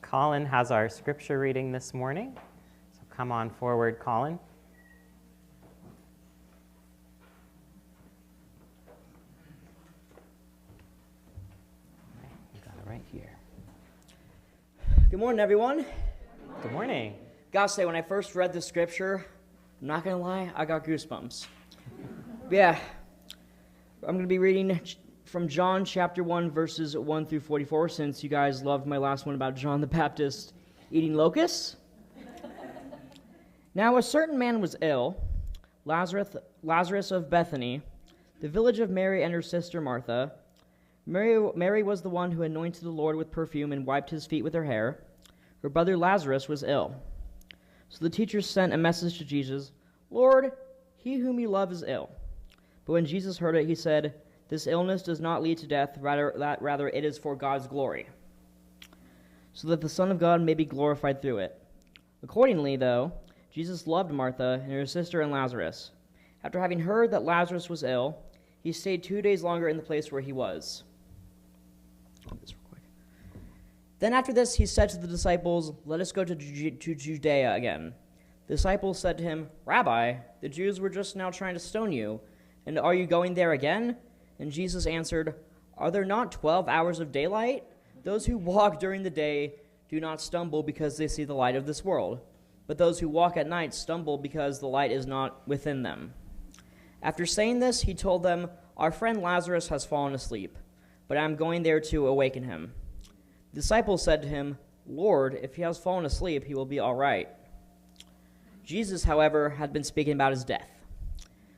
Colin has our scripture reading this morning. So come on forward, Colin. You got it right here. Good morning, everyone. Good morning. Gotta say, when I first read the scripture, I'm not gonna lie, I got goosebumps. Yeah, I'm gonna be reading from John chapter 1, verses 1 through 44, since you guys loved my last one about John the Baptist eating locusts. Now a certain man was ill, Lazarus of Bethany, the village of Mary and her sister Martha. Mary was the one who anointed the Lord with perfume and wiped his feet with her hair. Her brother Lazarus was ill. So the teachers sent a message to Jesus, "Lord, he whom you love is ill." But when Jesus heard it, he said, "This illness does not lead to death, rather it is for God's glory, so that the Son of God may be glorified through it." Accordingly, though, Jesus loved Martha and her sister and Lazarus. After having heard that Lazarus was ill, he stayed 2 days longer in the place where he was. Then after this, he said to the disciples, "Let us go to Judea again." The disciples said to him, "Rabbi, the Jews were just now trying to stone you, and are you going there again?" And Jesus answered, "Are there not 12 hours of daylight? Those who walk during the day do not stumble because they see the light of this world, but those who walk at night stumble because the light is not within them." After saying this, he told them, "Our friend Lazarus has fallen asleep, but I am going there to awaken him." The disciples said to him, "Lord, if he has fallen asleep, he will be all right." Jesus, however, had been speaking about his death.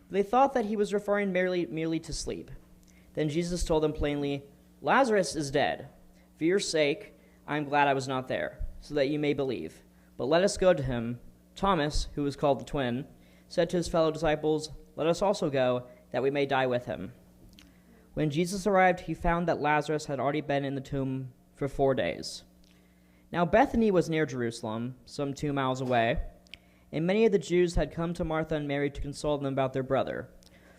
They thought that he was referring merely to sleep. Then Jesus told them plainly, "Lazarus is dead. For your sake, I am glad I was not there, so that you may believe. But let us go to him." Thomas, who was called the twin, said to his fellow disciples, "Let us also go, that we may die with him." When Jesus arrived, he found that Lazarus had already been in the tomb for 4 days. Now Bethany was near Jerusalem, some 2 miles away, and many of the Jews had come to Martha and Mary to console them about their brother.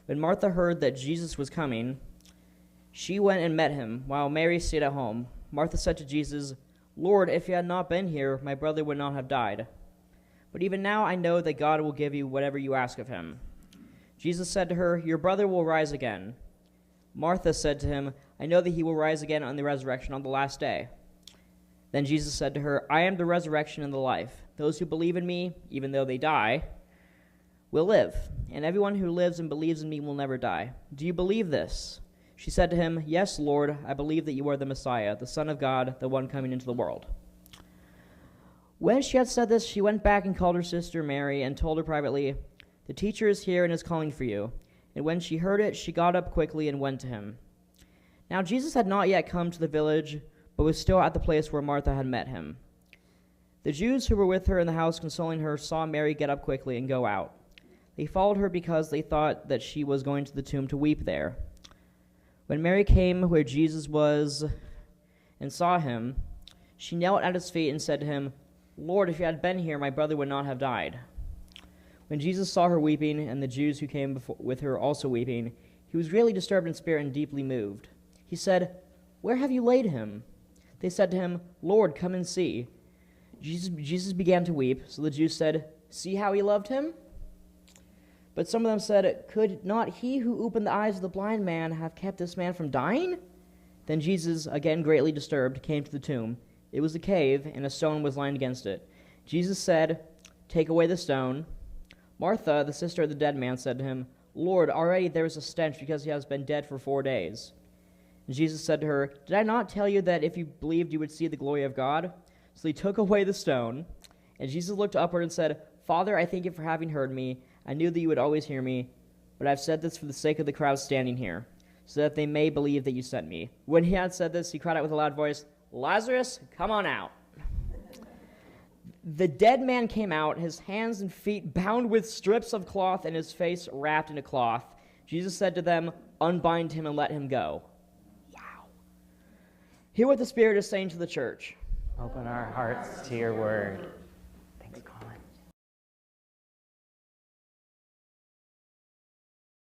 When Martha heard that Jesus was coming, she went and met him, while Mary stayed at home. Martha said to Jesus, "Lord, if you had not been here, my brother would not have died. But even now I know that God will give you whatever you ask of him." Jesus said to her, "Your brother will rise again." Martha said to him, "I know that he will rise again on the resurrection on the last day." Then Jesus said to her, "I am the resurrection and the life. Those who believe in me, even though they die, will live, and everyone who lives and believes in me will never die. Do you believe this?" She said to him, "Yes, Lord, I believe that you are the Messiah, the Son of God, the one coming into the world." When she had said this, she went back and called her sister Mary and told her privately, "The teacher is here and is calling for you." And when she heard it, she got up quickly and went to him. Now Jesus had not yet come to the village, but was still at the place where Martha had met him. The Jews who were with her in the house consoling her saw Mary get up quickly and go out. They followed her because they thought that she was going to the tomb to weep there. When Mary came where Jesus was and saw him, she knelt at his feet and said to him, "Lord, if you had been here, my brother would not have died." When Jesus saw her weeping, and the Jews who came with her also weeping, he was greatly disturbed in spirit and deeply moved. He said, "Where have you laid him?" They said to him, "Lord, come and see." Jesus began to weep, so the Jews said, "See how he loved him?" But some of them said, "Could not he who opened the eyes of the blind man have kept this man from dying?" Then Jesus, again greatly disturbed, came to the tomb. It was a cave, and a stone was lying against it. Jesus said, "Take away the stone." Martha, the sister of the dead man, said to him, "Lord, already there is a stench because he has been dead for 4 days." And Jesus said to her, "Did I not tell you that if you believed you would see the glory of God?" So he took away the stone, and Jesus looked upward and said, "Father, I thank you for having heard me. I knew that you would always hear me, but I have said this for the sake of the crowd standing here, so that they may believe that you sent me." When he had said this, he cried out with a loud voice, "Lazarus, come on out." The dead man came out, his hands and feet bound with strips of cloth and his face wrapped in a cloth. Jesus said to them, "Unbind him and let him go." Wow. Hear what the Spirit is saying to the church. Open our hearts to your word.